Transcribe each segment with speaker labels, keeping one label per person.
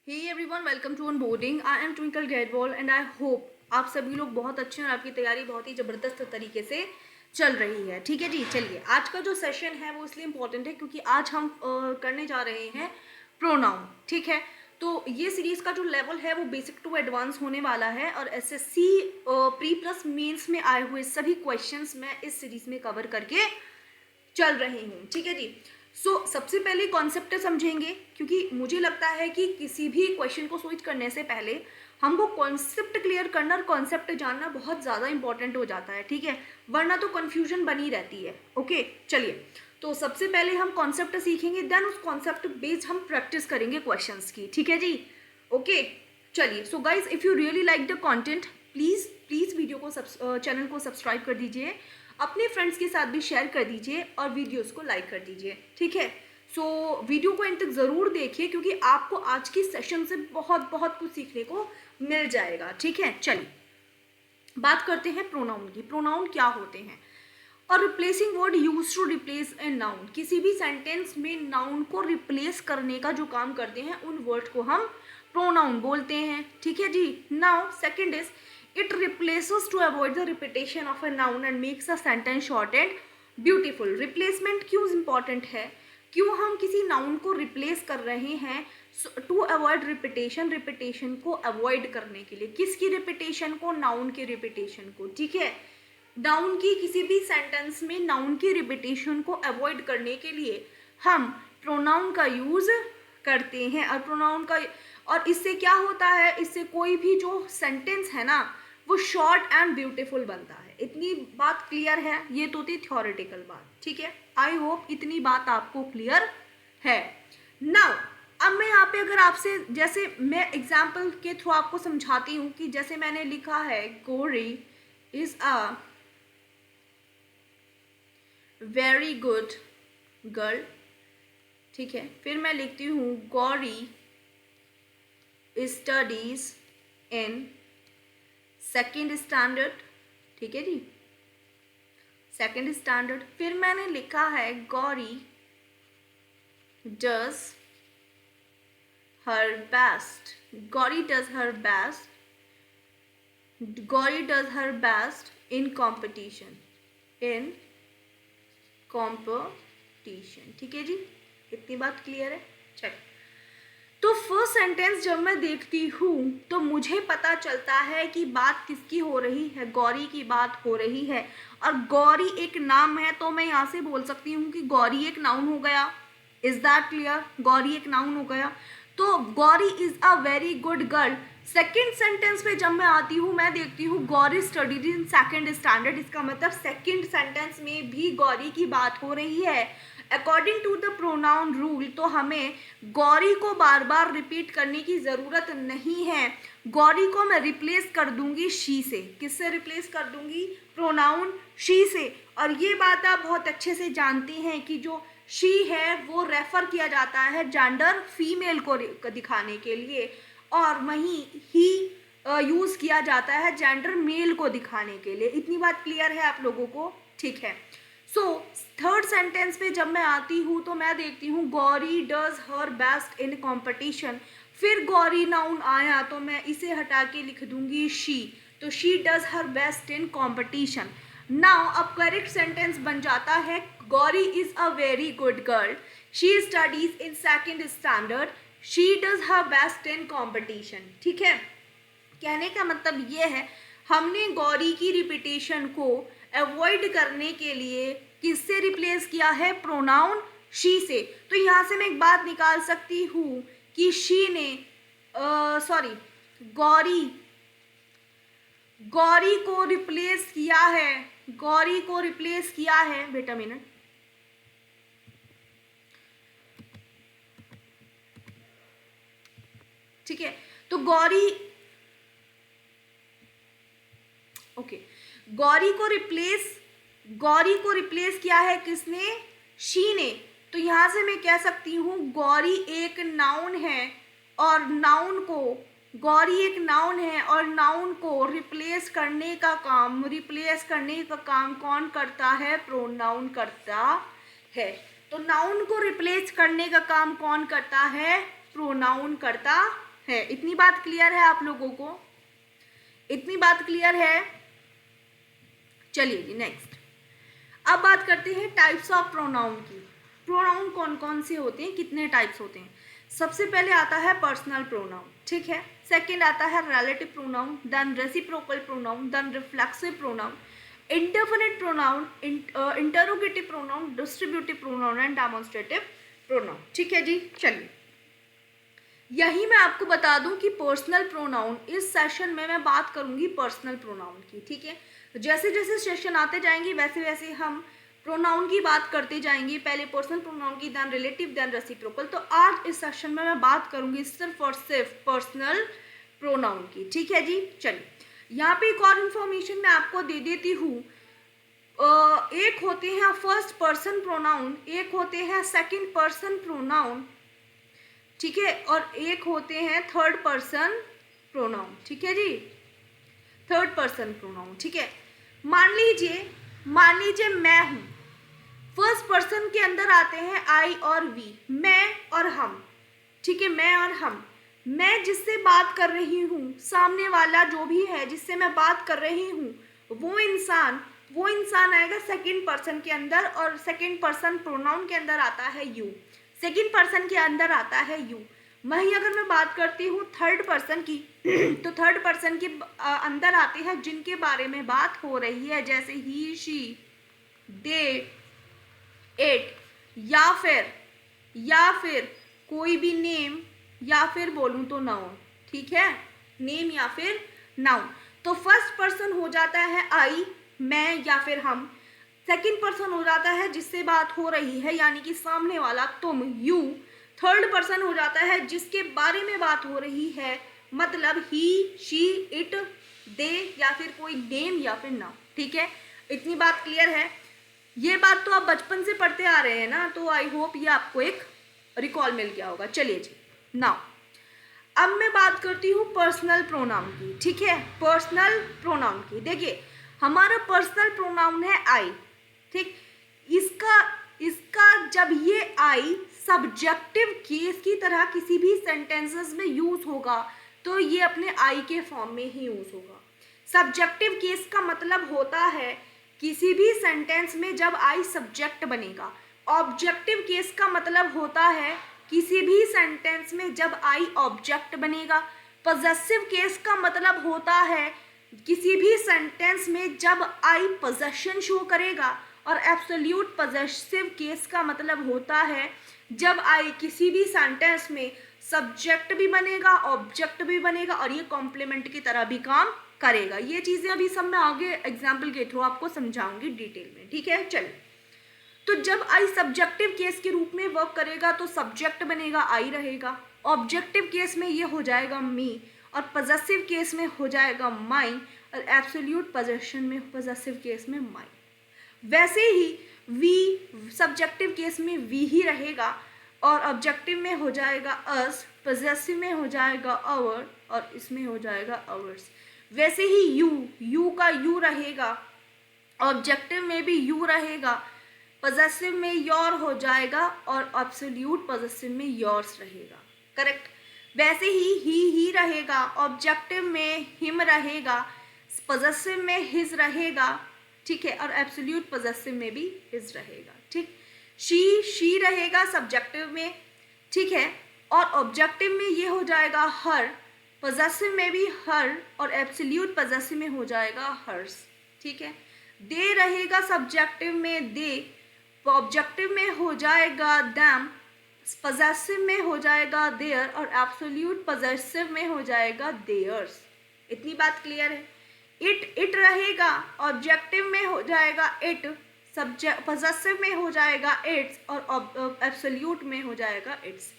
Speaker 1: Hey everyone, welcome to onboarding. I am Twinkle Gadwal and I hope आप सभी लोग बहुत अच्छे हैं और आपकी तैयारी बहुत ही ज़बरदस्त तरीके से चल रही है। ठीक है जी, चलिए आज का जो सेशन है वो इसलिए इम्पोर्टेंट है क्योंकि आज हम करने जा रहे हैं प्रोनाउन। ठीक है, तो ये सीरीज़ का जो लेवल है वो बेसिक टू एडवांस होने वाला है और एसएससी प्री प्लस मेंस में आए हुए सभी क्वेश्चंस मैं इस सीरीज़ में कवर करके चल रही हूँ। ठीक है जी, सबसे पहले कॉन्सेप्ट समझेंगे क्योंकि मुझे लगता है कि किसी भी क्वेश्चन को स्विच करने से पहले हमको कॉन्सेप्ट क्लियर करना और कॉन्सेप्ट जानना बहुत ज़्यादा इंपॉर्टेंट हो जाता है। ठीक है, वरना तो कन्फ्यूजन बनी रहती है। ओके चलिए, तो सबसे पहले हम कॉन्सेप्ट सीखेंगे, देन उस कॉन्सेप्ट बेस्ड हम प्रैक्टिस करेंगे क्वेश्चंस की। ठीक है जी, ओके चलिए। So guys, if you really like the content please please video को चैनल को सब्सक्राइब कर दीजिए, अपने फ्रेंड्स के साथ भी शेयर कर दीजिए और वीडियोस को लाइक कर दीजिए। ठीक है, वीडियो को एंड तक ज़रूर देखिए क्योंकि आपको आज की सेशन से बहुत बहुत कुछ सीखने को मिल जाएगा। ठीक है, चलिए बात करते हैं प्रोनाउन की। प्रोनाउन क्या होते हैं? और replacing word use to replace a noun. किसी भी सेंटेंस में नाउन को रिप्लेस करने का जो काम करते हैं उन वर्ड को हम प्रोनाउन बोलते हैं। ठीक है जी। Now second is it replaces to avoid the repetition of a noun and makes a sentence short and beautiful. Replacement क्यों इंपॉर्टेंट है? क्यों हम किसी नाउन को रिप्लेस कर रहे हैं? टू अवॉइड रिपीटेशन, रिपीटेशन को अवॉइड करने के लिए। किसकी रिपीटेशन को? नाउन के रिपीटेशन को। ठीक है, नाउन की किसी भी सेंटेंस में नाउन की रिपीटेशन को अवॉइड करने के लिए हम प्रोनाउन का यूज करते हैं। और प्रोनाउन का, और इससे क्या होता है, इससे कोई भी जो सेंटेंस है ना वो शॉर्ट एंड ब्यूटीफुल बनता है। इतनी बात क्लियर है? ये तो थी थ्योरेटिकल बात। ठीक है, आई होप इतनी बात आपको क्लियर है। नाउ अब मैं यहाँ पे अगर आपसे, जैसे मैं एग्जाम्पल के थ्रू आपको समझाती हूँ कि जैसे मैंने लिखा है Gauri is a very good girl. ठीक है, फिर मैं लिखती हूँ Gauri studies in second standard. ठीक है जी, सेकेंड स्टैंडर्ड। फिर मैंने लिखा है Gauri does her best. Gauri does her best, Gauri does her best in competition, in competition. ठीक है जी, इतनी बात क्लियर है। चलिए, तो फर्स्ट सेंटेंस जब मैं देखती हूँ तो मुझे पता चलता है कि बात किसकी हो रही है? गौरी की बात हो रही है। और गौरी एक नाम है तो मैं यहाँ से बोल सकती हूँ कि गौरी एक नाउन हो गया। Is that clear? गौरी एक नाउन हो गया। तो Gauri is a very good girl. Second sentence पे जब मैं आती हूँ मैं देखती हूँ Gauri studies in second standard. इसका मतलब सेकेंड सेंटेंस में भी गौरी की बात हो रही है। According to the pronoun rule तो हमें गौरी को बार बार रिपीट करने की ज़रूरत नहीं है। गौरी को मैं रिप्लेस कर दूंगी शी से। किससे रिप्लेस कर दूंगी? प्रोनाउन शी से। और ये बात आप बहुत अच्छे से जानते हैं कि जो शी है वो रेफर किया जाता है जेंडर फीमेल को दिखाने के लिए, और वहीं ही यूज़ किया जाता है जेंडर मेल को दिखाने के लिए। इतनी बात क्लियर है आप लोगों को? ठीक है। थर्ड सेंटेंस पे जब मैं आती हूँ तो मैं देखती हूँ Gauri does her best in competition. फिर गौरी नाउन आया तो मैं इसे हटा के लिख दूंगी शी। तो she does her best in competition. Now अब करेक्ट सेंटेंस बन जाता है Gauri is a very good girl, she studies in second standard, she does her best in competition. ठीक है, कहने का मतलब ये है हमने गौरी की रिपीटेशन को अवॉइड करने के लिए किससे रिप्लेस किया है? प्रोनाउन शी से। तो यहाँ से मैं एक बात निकाल सकती हूँ कि शी ने सॉरी गौरी गौरी को रिप्लेस किया है। गौरी को रिप्लेस किया है, वेट अ मिनट। ठीक है, तो गौरी ओके गौरी को रिप्लेस किया है किसने? शी ने। तो यहां से मैं कह सकती हूँ गौरी एक नाउन है और नाउन को रिप्लेस करने का काम कौन करता है? प्रोनाउन करता है। तो नाउन को रिप्लेस करने का काम कौन करता है? प्रोनाउन करता है। इतनी बात क्लियर है आप लोगों को? इतनी बात क्लियर है? चलिए जी नेक्स्ट। अब बात करते हैं टाइप्स ऑफ प्रोनाउन की। प्रोनाउन कौन कौन से होते हैं, कितने टाइप्स होते हैं? सबसे पहले आता है पर्सनल प्रोनाउन, ठीक है। सेकंड आता है relative pronoun, then reciprocal pronoun, then reflexive pronoun, indefinite pronoun, interrogative pronoun, distributive pronoun and demonstrative pronoun, ठीक है जी। चलिए यही मैं आपको बता दूं कि पर्सनल प्रोनाउन, इस सेशन में मैं बात करूंगी पर्सनल प्रोनाउन की, ठीक है। जैसे जैसे सेशन आते जाएंगे वैसे वैसे हम प्रोनाउन की बात करते जाएंगे, पहले पर्सनल प्रोनाउन की, देन रिलेटिव, देन रेसिप्रोकल। तो आज इस सेशन में मैं बात करूंगी सिर्फ और सिर्फ पर्सनल प्रोनाउन की, ठीक है जी। चलिए यहाँ पे एक और इन्फॉर्मेशन मैं आपको दे देती हूँ। एक होते हैं फर्स्ट पर्सन प्रोनाउन, एक होते हैं सेकंड पर्सन प्रोनाउन, ठीक है, और एक होते हैं थर्ड पर्सन प्रोनाउन, ठीक है जी, थर्ड पर्सन प्रोनाउन, ठीक है। मान लीजिए मैं हूं, फर्स्ट पर्सन के अंदर आते हैं आई और वी, मैं और हम, ठीक है, मैं और हम। मैं जिससे बात कर रही हूँ, सामने वाला जो भी है जिससे मैं बात कर रही हूँ, वो इंसान आएगा सेकंड पर्सन के अंदर, और सेकंड पर्सन प्रोनाउन के अंदर आता है यू, सेकंड पर्सन के अंदर आता है यू। वहीं अगर मैं बात करती हूँ थर्ड पर्सन की तो थर्ड पर्सन के अंदर आते हैं जिनके बारे में बात हो रही है, जैसे ही, शी, दे, इट, या फिर कोई भी नेम, या फिर बोलूँ तो नाउन, ठीक है, नेम या फिर नाउन। तो फर्स्ट पर्सन हो जाता है आई, मैं या फिर हम। सेकंड पर्सन हो जाता है जिससे बात हो रही है, यानी कि सामने वाला, तुम, यू। थर्ड पर्सन हो जाता है जिसके बारे में बात हो रही है, मतलब ही, शी, इट, दे, या फिर कोई नेम या फिर नाउन, ठीक है। इतनी बात क्लियर है? ये बात तो आप बचपन से पढ़ते आ रहे हैं ना, तो आई होप ये आपको एक रिकॉल मिल गया होगा। चलिए जी नाउ अब मैं बात करती हूँ पर्सनल प्रोनाउन की, ठीक है, पर्सनल प्रोनाउन की। देखिए हमारा पर्सनल प्रोनाउन है आई, ठीक। इसका जब ये आई सब्जेक्टिव केस की तरह किसी भी सेंटेंसेस में यूज होगा तो ये अपने आई के फॉर्म में ही यूज होगा। सब्जेक्टिव केस का मतलब होता है किसी भी सेंटेंस में जब आई सब्जेक्ट बनेगा। ऑब्जेक्टिव केस का मतलब होता है किसी भी सेंटेंस में जब आई ऑब्जेक्ट बनेगा। पॉजेसिव केस का मतलब होता है किसी भी सेंटेंस में जब आई पोजेशन शो करेगा। और एब्सोल्यूट पॉजेसिव केस का मतलब होता है जब आई किसी भी सेंटेंस में सब्जेक्ट भी बनेगा, ऑब्जेक्ट भी बनेगा, और ये कॉम्प्लीमेंट की तरह भी काम करेगा। ये चीजें अभी सब मैं आगे एग्जाम्पल के थ्रू आपको समझाऊंगी डिटेल में, ठीक है। चलिए तो जब आई सब्जेक्टिव केस के रूप में वर्क करेगा तो सब्जेक्ट बनेगा, आई रहेगा। ऑब्जेक्टिव केस में ये हो जाएगा मी, और पॉजेसिव केस में हो जाएगा माई, और एब्सोल्यूट पॉजेशन में, पॉजेसिव केस में माई। वैसे ही वी सब्जेक्टिव केस में वी ही रहेगा, और ऑब्जेक्टिव में हो जाएगा अस, पॉजेसिव में हो जाएगा आवर, और इसमें हो जाएगा आवर्स। वैसे ही यू का यू रहेगा, ऑब्जेक्टिव में भी यू रहेगा, पॉजेसिव में योर हो जाएगा, और एब्सोल्यूट पॉजेसिव में योर्स रहेगा, करेक्ट। वैसे ही रहेगा, ऑब्जेक्टिव में हिम रहेगा, पॉजेसिव में हिज रहेगा, ठीक है, और एब्सोल्यूट पॉजेसिव में भी हिज रहेगा, ठीक। शी रहेगा सब्जेक्टिव में, ठीक है, और ऑब्जेक्टिव में ये हो जाएगा हर, पॉजेसिव में भी हर, और एब्सोल्यूट पॉजेसिव में हो जाएगा हर्स, ठीक है। दे रहेगा सब्जेक्टिव में दे, ऑब्जेक्टिव में हो जाएगा दैम, पॉजेसिव में हो जाएगा देयर, और एब्सोल्यूट पॉजेसिव में हो जाएगा देयर्स। इतनी बात क्लियर है? इट रहेगा, ऑब्जेक्टिव में हो जाएगा इट, सब्जेक्ट पॉजेसिव में हो जाएगा इट्स, और एब्सोल्यूट में हो जाएगा इट्स।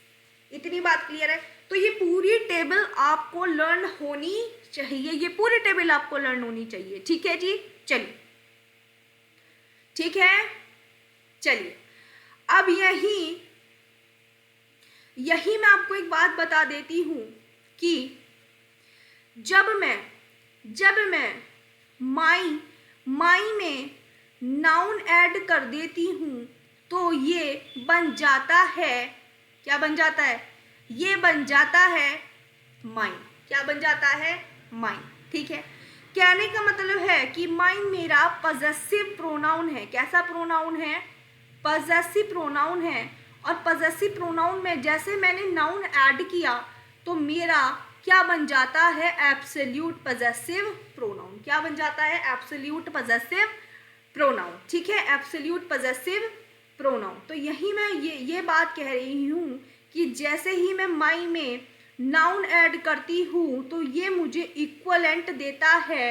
Speaker 1: इतनी बात क्लियर है? तो ये पूरी टेबल आपको लर्न होनी चाहिए, ये पूरी टेबल आपको लर्न होनी चाहिए, ठीक है जी। चलिए ठीक है, चलिए अब यही मैं आपको एक बात बता देती हूँ कि जब मैं माई में नाउन ऐड कर देती हूँ तो ये बन जाता है, क्या बन जाता है? ये बन जाता है माइन। क्या बन जाता है? माइन। ठीक है, कहने का मतलब है कि माइन मेरा पजेसिव प्रोनाउन है। कैसा प्रोनाउन है? पजेसिव प्रोनाउन है। और पजेसिव प्रोनाउन में जैसे मैंने नाउन ऐड किया तो मेरा क्या बन जाता है? Absolute possessive pronoun. क्या बन जाता है? Absolute possessive pronoun. ठीक है, एब्सोल्यूट पजेसिव प्रोनाउन। तो यही मैं ये बात कह रही हूँ कि जैसे ही मैं माई में नाउन ऐड करती हूँ तो ये मुझे इक्वलेंट देता है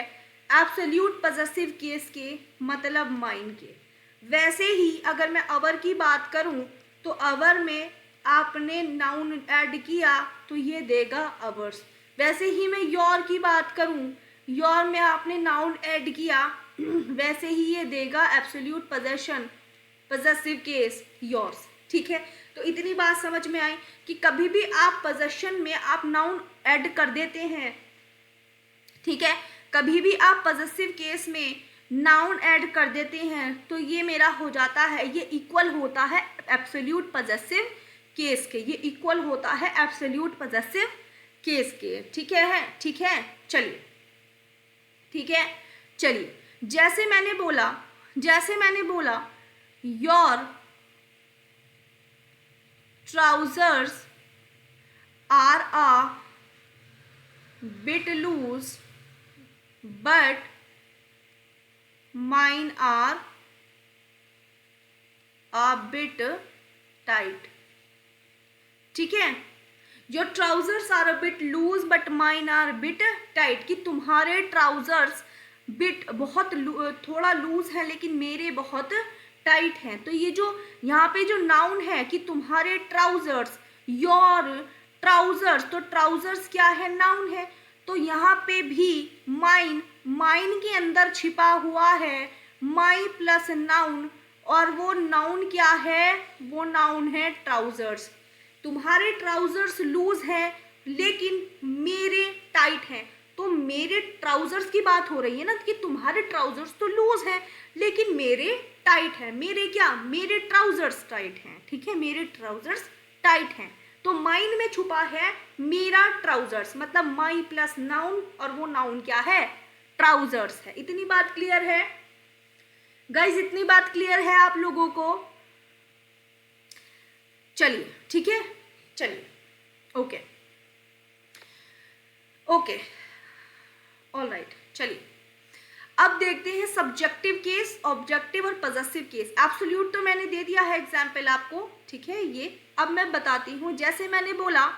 Speaker 1: एब्सोल्यूट पजेसिव केस के, मतलब माइन के। वैसे ही अगर मैं अवर की बात करूँ तो अवर में आपने नाउन ऐड किया तो ये देगा अवर्स। वैसे ही मैं योर की बात करूँ, योर में आपने नाउन ऐड किया वैसे ही ये देगा absolute possession possessive case yours. ठीक है, तो इतनी बात समझ में आई कि कभी भी आप पोजेशन में आप नाउन ऐड कर देते हैं, ठीक है, कभी भी आप पजेसिव केस में नाउन ऐड कर देते हैं तो ये मेरा हो जाता है, ये इक्वल होता है एब्सोल्यूट पजेसिव केस के। ये इक्वल होता है एब्सोल्यूट पजेसिव केस के। ठीक है, ठीक है, चलिए, ठीक है, चलिए। जैसे मैंने बोला your trousers are a bit loose but mine are a bit tight. ठीक है, your trousers are a bit loose but mine are bit tight, कि तुम्हारे ट्राउजर्स बिट बहुत थोड़ा लूज है लेकिन मेरे बहुत टाइट हैं। तो ये जो यहाँ पे जो नाउन है कि तुम्हारे ट्राउजर्स, योर ट्राउजर्स, तो ट्राउजर्स क्या है? नाउन है। तो यहाँ पे भी माइन के अंदर छिपा हुआ है माई प्लस नाउन, और वो नाउन क्या है? वो नाउन है ट्राउजर्स। तुम्हारे ट्राउजर्स लूज है लेकिन मेरे टाइट हैं। तो मेरे ट्राउजर्स की बात हो रही है ना, कि तुम्हारे ट्राउजर्स तो लूज है लेकिन मेरे टाइट है। मेरे क्या? मेरे ट्राउजर्स टाइट हैं। ठीक है, मेरे ट्राउजर्स टाइट हैं। तो माइन में छुपा है मेरा ट्राउजर्स, मतलब माई प्लस नाउन, और वो नाउन क्या है? ट्राउजर्स है। इतनी बात क्लियर है गाइज? इतनी बात क्लियर है आप लोगों को? चलिए, ठीक है, चलिए, ओके ओके, ऑल राइट। चलिए अब देखते हैं सब्जेक्टिव केस, ऑब्जेक्टिव और पजेसिव केस। एब्सोल्यूट तो मैंने दे दिया है एग्जाम्पल आपको, ठीक है। ये अब मैं बताती हूँ। जैसे मैंने बोला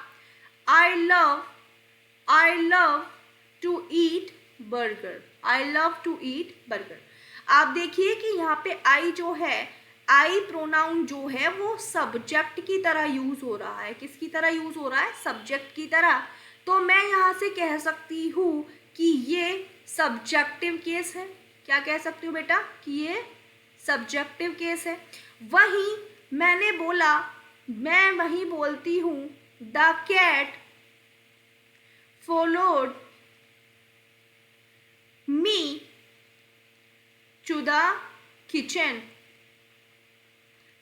Speaker 1: I love to eat burger, I love to eat burger. आप देखिए कि यहाँ पे आई जो है, आई प्रोनाउन जो है वो सब्जेक्ट की तरह यूज हो रहा है। किसकी तरह यूज हो रहा है? सब्जेक्ट की तरह। तो मैं यहाँ से कह सकती हूँ कि ये सब्जेक्टिव केस है। क्या कह सकती हूँ बेटा? कि ये सब्जेक्टिव केस है। वहीं मैंने बोला, मैं वहीं बोलती हूँ the cat followed me to the kitchen,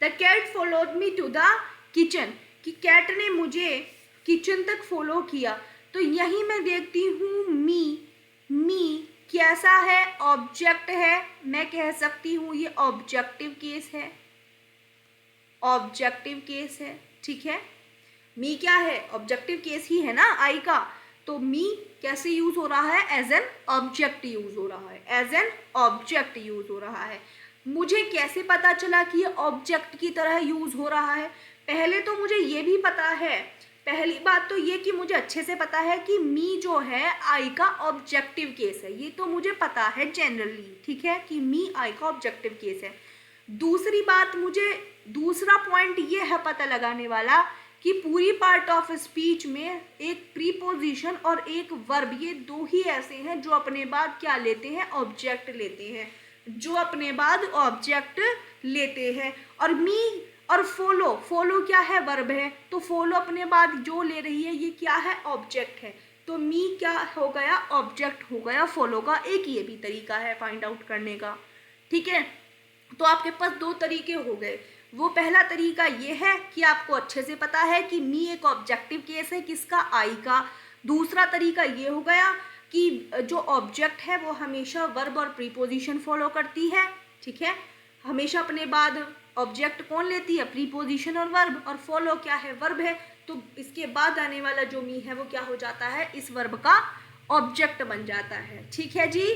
Speaker 1: the cat followed me to the kitchen, कि कैट ने मुझे किचन तक फॉलो किया। तो यही मैं देखती हूँ मी कैसा है? ऑब्जेक्ट है। मैं कह सकती हूँ ये ऑब्जेक्टिव केस है, ऑब्जेक्टिव केस है। ठीक है, मी क्या है? ऑब्जेक्टिव केस ही है ना आई का। तो मी कैसे यूज हो रहा है? एज एन ऑब्जेक्ट यूज हो रहा है, एज एन ऑब्जेक्ट यूज हो रहा है। मुझे कैसे पता चला कि ये ऑब्जेक्ट की तरह यूज हो रहा है? पहले तो मुझे ये भी पता है, पहली बात तो ये कि मुझे अच्छे से पता है कि मी जो है आई का ऑब्जेक्टिव केस है। ये तो मुझे पता है जनरली, ठीक है, कि मी आई का ऑब्जेक्टिव केस है। दूसरी बात, मुझे दूसरा पॉइंट ये है पता लगाने वाला कि पूरी पार्ट ऑफ स्पीच में एक प्रीपोजिशन और एक वर्ब, ये दो ही ऐसे हैं जो अपने बाद क्या लेते हैं? ऑब्जेक्ट लेते हैं, जो अपने बाद ऑब्जेक्ट लेते हैं। और मी और फॉलो क्या है? वर्ब है। तो फॉलो अपने बाद जो ले रही है ये क्या है? ऑब्जेक्ट है। तो मी क्या हो गया? ऑब्जेक्ट हो गया फॉलो का। एक ये भी तरीका है फाइंड आउट करने का, ठीक है। तो आपके पास दो तरीके हो गए। वो पहला तरीका ये है कि आपको अच्छे से पता है कि मी एक ऑब्जेक्टिव केस है, किसका? आई का। दूसरा तरीका ये हो गया कि जो ऑब्जेक्ट है वो हमेशा वर्ब और प्रीपोजिशन फॉलो करती है, ठीक है, हमेशा अपने बाद ऑब्जेक्ट कौन लेती है, प्रीपोजिशन और वर्ब, और फॉलो क्या है, वर्ब है, तो इसके बाद आने वाला जो मी है वो क्या हो जाता है, इस वर्ब का ऑब्जेक्ट बन जाता है। ठीक है जी,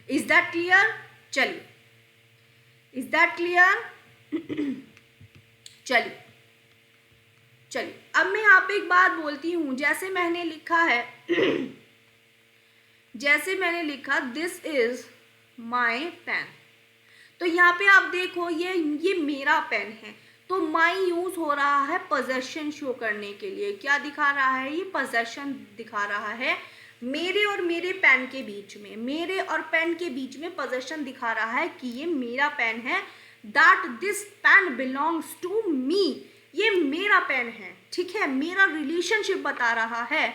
Speaker 1: इज दैट क्लियर? चलिए, इज दैट क्लियर? चलिए चलिए, अब मैं यहाँ पे एक बात बोलती हूँ, जैसे मैंने लिखा है जैसे मैंने लिखा दिस इज माई पेन, तो यहाँ पे आप देखो ये मेरा पेन है, तो माई यूज हो रहा है पोजेशन शो करने के लिए। क्या दिखा रहा है, ये पोजेशन दिखा रहा है मेरे और मेरे पेन के बीच में, मेरे और पेन के बीच में पोजेशन दिखा रहा है कि ये मेरा पेन है, that this pen belongs to me, ये मेरा पेन है, ठीक है, मेरा रिलेशनशिप बता रहा है,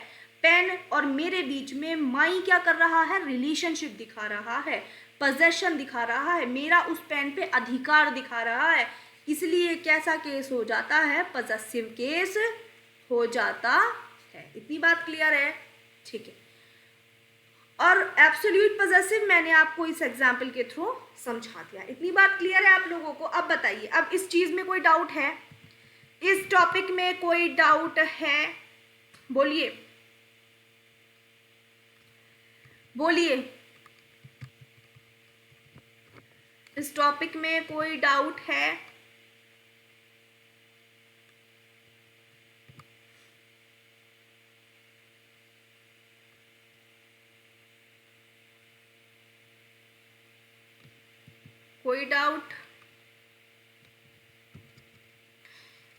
Speaker 1: पेन और मेरे बीच में माई क्या कर रहा है, रिलेशनशिप दिखा रहा है, पोजेशन दिखा रहा है, मेरा उस पेन पे अधिकार दिखा रहा है, इसलिए कैसा केस हो जाता है, पॉजेसिव केस हो जाता है। इतनी बात क्लियर है? ठीक है, और एब्सोल्यूट पॉजेसिव मैंने आपको इस एग्जाम्पल के थ्रू समझा दिया। इतनी बात क्लियर है आप लोगों को? अब बताइए, अब इस चीज में कोई डाउट है, इस टॉपिक में कोई डाउट है? बोलिए बोलिए, इस टॉपिक में कोई डाउट है? कोई डाउट?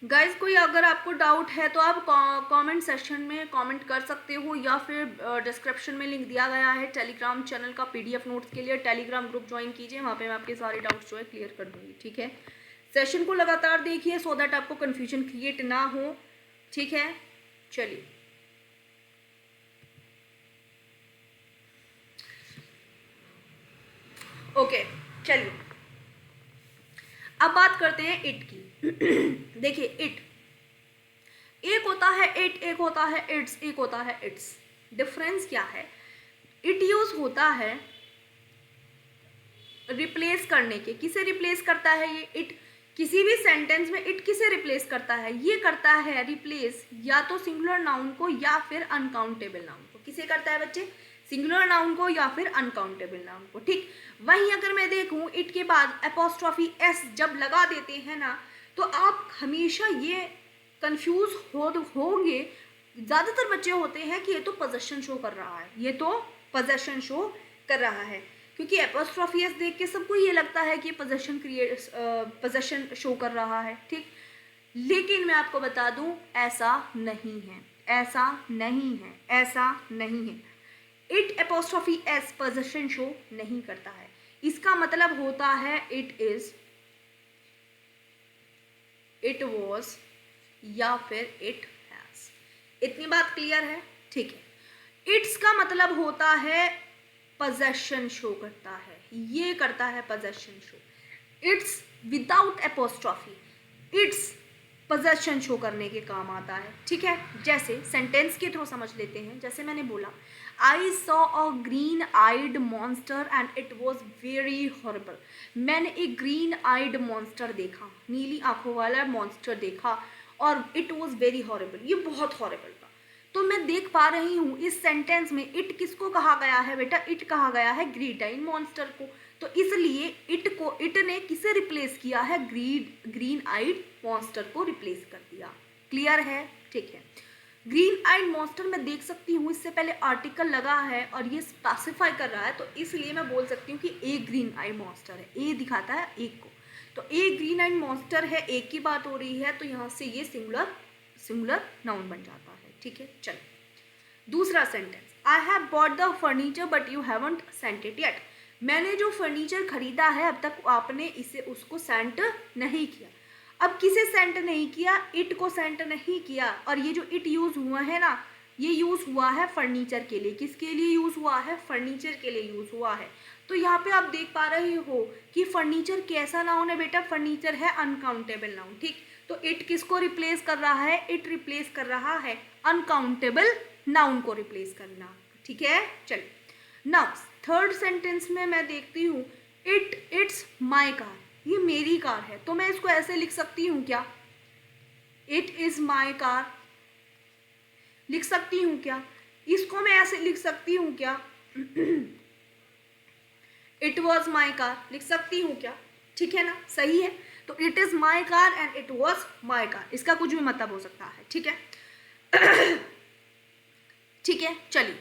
Speaker 1: गाइज कोई अगर आपको डाउट है तो आप कमेंट सेक्शन में कमेंट कर सकते हो, या फिर डिस्क्रिप्शन में लिंक दिया गया है टेलीग्राम चैनल का पीडीएफ नोट्स के लिए, टेलीग्राम ग्रुप ज्वाइन कीजिए, वहाँ पे मैं आपके सारे डाउट्स जो है क्लियर कर दूंगी। ठीक है, सेशन को लगातार देखिए सो दैट आपको कन्फ्यूजन क्रिएट ना हो। ठीक है, चलिए ओके, चलिए अब बात करते हैं इट की। देखिए इट, एक होता है इट, एक होता है इट्स, एक होता है इट्स। डिफरेंस क्या है? इट यूज होता है रिप्लेस करने के, किसे रिप्लेस करता है ये इट? किसी भी सेंटेंस में इट किसे रिप्लेस करता है? ये करता है रिप्लेस या तो सिंगुलर नाउन को या फिर अनकाउंटेबल नाउन को। किसे करता है बच्चे? सिंगुलर नाउन को या फिर अनकाउंटेबल नाउन को। ठीक, वहीं अगर मैं देखूं इट के बाद एपोस्ट्रॉफी एस जब लगा देते हैं ना, तो आप हमेशा ये कंफ्यूज होंगे, ज्यादातर बच्चे होते हैं कि ये तो पोजेशन शो कर रहा है, ये तो पोजेशन शो कर रहा है, क्योंकि एपोस्ट्रॉफी एस देख के सबको ये लगता है कि पोजेशन शो कर रहा है। ठीक, लेकिन मैं आपको बता दूं ऐसा नहीं है, ऐसा नहीं है, ऐसा नहीं है। It apostrophe S possession show नहीं करता है, इसका मतलब होता है इट इज, इट वॉज या फिर इट हैज। इतनी बात क्लियर है? ठीक है, इट्स का मतलब होता है पोजेशन शो करता है, ये करता है possession show. It's without apostrophe, it's possession show करने के काम आता है। ठीक है, जैसे सेंटेंस के थ्रू समझ लेते हैं। जैसे मैंने बोला I saw a green eyed monster and it was very horrible. मैंने एक ग्रीन आइड मॉन्स्टर देखा, नीली आंखों वाला मॉन्स्टर देखा, और इट वॉज वेरी हॉरेबल, ये बहुत हॉरेबल था। तो मैं देख पा रही हूँ इस सेंटेंस में इट किसको कहा गया है बेटा? इट कहा गया है ग्रीन आइड मॉन्स्टर को, तो इसलिए इट ने किसे रिप्लेस किया है? ग्रीन आइड मॉन्स्टर को रिप्लेस कर दिया। क्लियर है? ठीक है, ग्रीन आइड मॉन्स्टर मैं देख सकती हूँ, इससे पहले आर्टिकल लगा है और ये स्पेसिफाई कर रहा है, तो इसलिए मैं बोल सकती हूँ कि एक ग्रीन आइड मॉन्स्टर है, ए दिखाता है एक को, तो एक ग्रीन आइड मॉन्स्टर है, एक की बात हो रही है, तो यहाँ से ये सिंगुलर नाउन बन जाता है। ठीक है, चलो दूसरा sentence, I have bought the furniture but you haven't sent it yet. मैंने जो फर्नीचर खरीदा है अब तक आपने उसको सेंट नहीं किया। अब किसे सेंट नहीं किया? इट को सेंट नहीं किया, और ये जो इट यूज हुआ है ना, ये यूज हुआ है फर्नीचर के लिए। किसके लिए यूज हुआ है? फर्नीचर के लिए यूज हुआ है। तो यहाँ पे आप देख पा रहे हो कि फर्नीचर कैसा नाउन है बेटा? फर्नीचर है अनकाउंटेबल नाउन। ठीक, तो इट किसको रिप्लेस कर रहा है? इट रिप्लेस कर रहा है अनकाउंटेबल नाउन को रिप्लेस करना, ठीक है। चलिए नाउ थर्ड सेंटेंस में मैं देखती हूँ इट्स माई कार, ये मेरी कार है, तो मैं इसको ऐसे लिख सकती हूँ क्या? इट इज माई कार लिख सकती हूँ क्या? इसको मैं ऐसे लिख सकती हूँ क्या? इट वॉज माई कार लिख सकती हूँ क्या? ठीक है ना, सही है। तो it is my car and it was my car, इसका कुछ भी मतलब हो सकता है, ठीक है। ठीक है, चलिए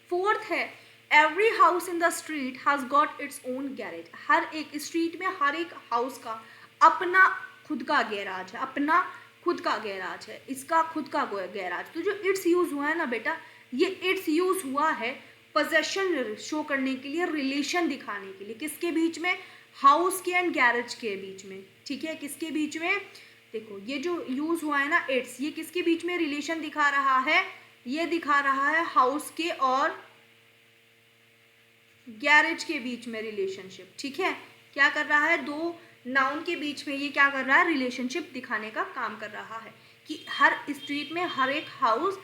Speaker 1: फोर्थ है every house in the street has got its own garage. हर एक स्ट्रीट में हर एक हाउस का अपना खुद का गैराज है, अपना खुद का गैराज है, इसका खुद का गैराज। तो जो इट्स यूज हुआ है ना बेटा, ये इट्स यूज हुआ है पोजेशन शो करने के लिए, रिलेशन दिखाने के लिए, किसके बीच में? हाउस के एंड गैरेज के बीच में, ठीक है। किसके बीच में? देखो ये जो यूज हुआ है ना इट्स, ये किसके बीच में रिलेशन दिखा रहा है? ये दिखा रहा है हाउस के और गैरेज के बीच में रिलेशनशिप, ठीक है। क्या कर रहा है? दो नाउन के बीच में ये क्या कर रहा है? रिलेशनशिप दिखाने का काम कर रहा है कि हर स्ट्रीट में हर एक हाउस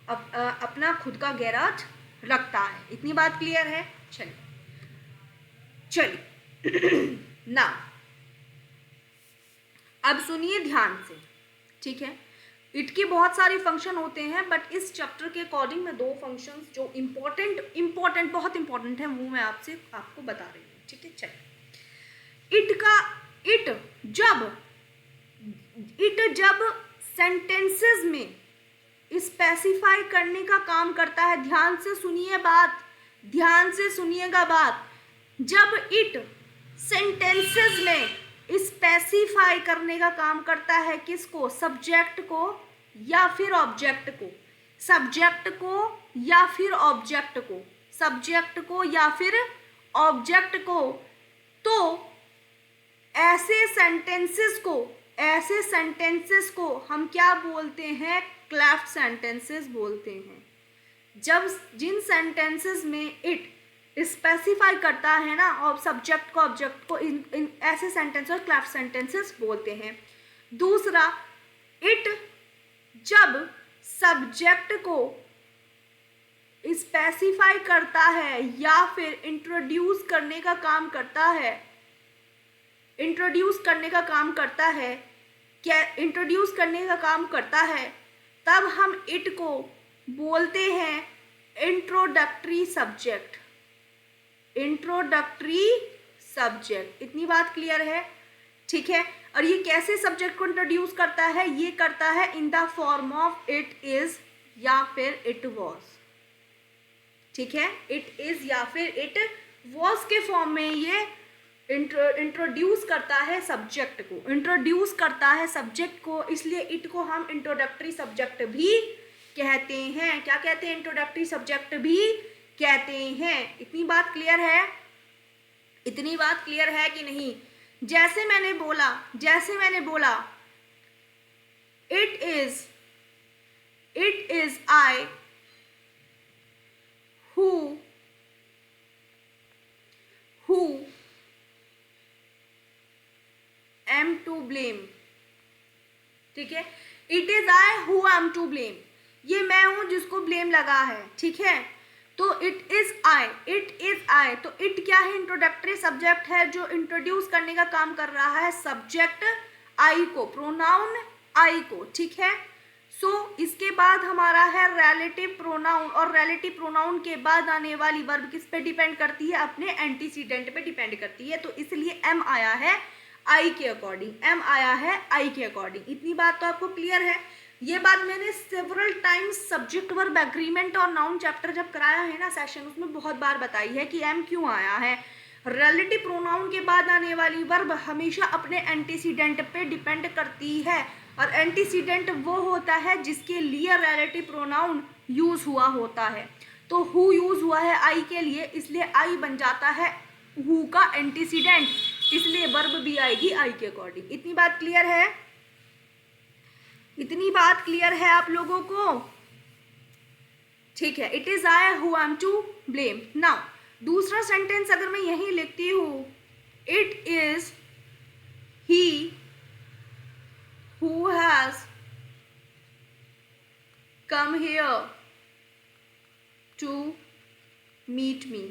Speaker 1: अपना खुद का गैराज रखता है। इतनी बात क्लियर है? चलिए ना अब सुनिए ध्यान से, ठीक है। इट के बहुत सारे फंक्शन होते हैं, बट इस चैप्टर के अकॉर्डिंग मैं दो फंक्शंस जो इम्पोर्टेंट बहुत इंपॉर्टेंट है वो मैं आपको बता रही हूँ, ठीक है। चलिए इट जब सेंटेंसेस में स्पेसिफाई करने का काम करता है, ध्यान से सुनिएगा बात, जब इट सेंटेंसेस में स्पेसिफाई करने का काम करता है, किसको? सब्जेक्ट को या फिर ऑब्जेक्ट को, सब्जेक्ट को या फिर ऑब्जेक्ट को, सब्जेक्ट को या फिर ऑब्जेक्ट को, तो ऐसे सेंटेंसेस को हम क्या बोलते हैं? क्लैफ्ट सेंटेंसेस बोलते हैं। जब जिन सेंटेंसेस में इट स्पेसिफाई करता है ना और सब्जेक्ट को ऑब्जेक्ट को, इन ऐसे सेंटेंसेस क्लैफ्ट सेंटेंसेस बोलते हैं। दूसरा, इट जब सब्जेक्ट को स्पेसिफाई करता है या फिर इंट्रोड्यूस करने का काम करता है, तब हम इट को बोलते हैं इंट्रोडक्टरी सब्जेक्ट। इतनी बात क्लियर है, ठीक है। और ये कैसे सब्जेक्ट को इंट्रोड्यूस करता है? ये करता है in the form of it is या फिर इट वॉज, ठीक है। इट इज या फिर इट वॉज के फॉर्म में ये इंट्रोड्यूस करता है सब्जेक्ट को, इसलिए इट को हम इंट्रोडक्टरी सब्जेक्ट भी कहते हैं। क्या कहते हैं? इंट्रोडक्टरी सब्जेक्ट भी कहते हैं। इतनी बात क्लियर है कि नहीं? जैसे मैंने बोला it is I who am to blame, ठीक है। It is I who am to blame, ये मैं हूं जिसको ब्लेम लगा है, ठीक है। तो इट इज आई, तो इट क्या है? इंट्रोडक्टरी सब्जेक्ट है जो इंट्रोड्यूस करने का काम कर रहा है सब्जेक्ट आई को, प्रोनाउन आई को, ठीक है। सो इसके बाद हमारा है रिलेटिव प्रोनाउन, और रिलेटिव प्रोनाउन के बाद आने वाली वर्ब किस पे डिपेंड करती है? अपने एंटीसीडेंट पे डिपेंड करती है। तो इसलिए एम आया है आई के अकॉर्डिंग। इतनी बात तो आपको क्लियर है। ये बात मैंने several times subject verb agreement और नाउन चैप्टर जब कराया है ना सेशन, उसमें बहुत बार बताई है कि एम क्यों आया है। रिलेटिव प्रोनाउन के बाद आने वाली वर्ब हमेशा अपने एंटीसीडेंट पे डिपेंड करती है, और एंटीसीडेंट वो होता है जिसके लिए रिलेटिव प्रोनाउन यूज हुआ होता है। तो हु यूज हुआ है आई के लिए, इसलिए आई बन जाता है हु का एंटीसीडेंट, इसलिए वर्ब भी आएगी आई के अकॉर्डिंग। इतनी बात क्लियर है आप लोगों को? ठीक है। It is I who am to blame. Now दूसरा सेंटेंस अगर मैं यही लिखती हूं, it is he who has come here to meet me.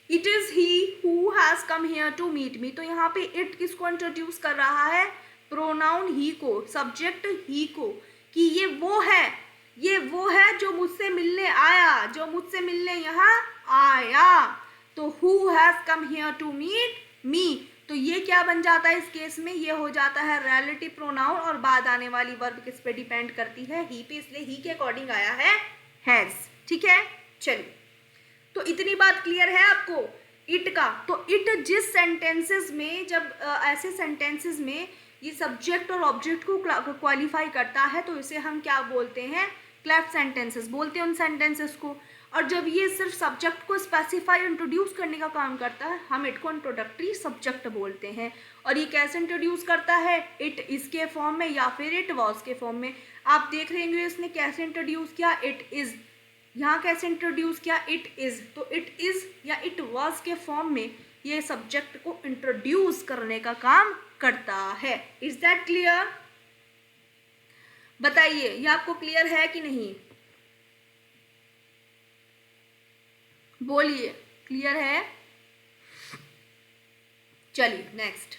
Speaker 1: It is he who has come here to meet me. तो यहाँ पे it किसको इंट्रोड्यूस कर रहा है? प्रोनाउन ही को, सब्जेक्ट ही को, कि ये वो है जो मुझसे मिलने आया, जो मुझसे मिलने यहाँ आया. तो who has come here to meet me, तो ये क्या बन जाता है इस केस में? ये हो जाता है रिलेटिव प्रोनाउन और बाद आने वाली वर्ब किस पे डिपेंड करती है? ही पे, इसलिए ही के अकॉर्डिंग आया है हैज. ठीक है, चलिए. तो इतनी बात क्लियर है आपको इट का. तो इट जिस सेंटेंसेस में, जब ऐसे सेंटेंसेस में ये सब्जेक्ट और ऑब्जेक्ट को क्वालिफाई करता है तो इसे हम क्या बोलते हैं? क्लैप्ड सेंटेंसेस बोलते हैं उन सेंटेंसेस को. और जब ये सिर्फ सब्जेक्ट को स्पेसिफाई इंट्रोड्यूस करने का काम करता है, हम इट को इंट्रोडक्टरी सब्जेक्ट बोलते हैं. और ये कैसे इंट्रोड्यूस करता है? इट इसके फॉर्म में या फिर इट वॉज के फॉर्म में. आप देख रहे होंगे इसने कैसे इंट्रोड्यूस किया, इट इज. यहाँ कैसे इंट्रोड्यूस किया? It is. तो इट इज या इट वॉज के फॉर्म में ये सब्जेक्ट को इंट्रोड्यूस करने का काम करता है. Is that clear? बताइए, ये आपको क्लियर है कि नहीं? बोलिए, क्लियर है? चलिए नेक्स्ट.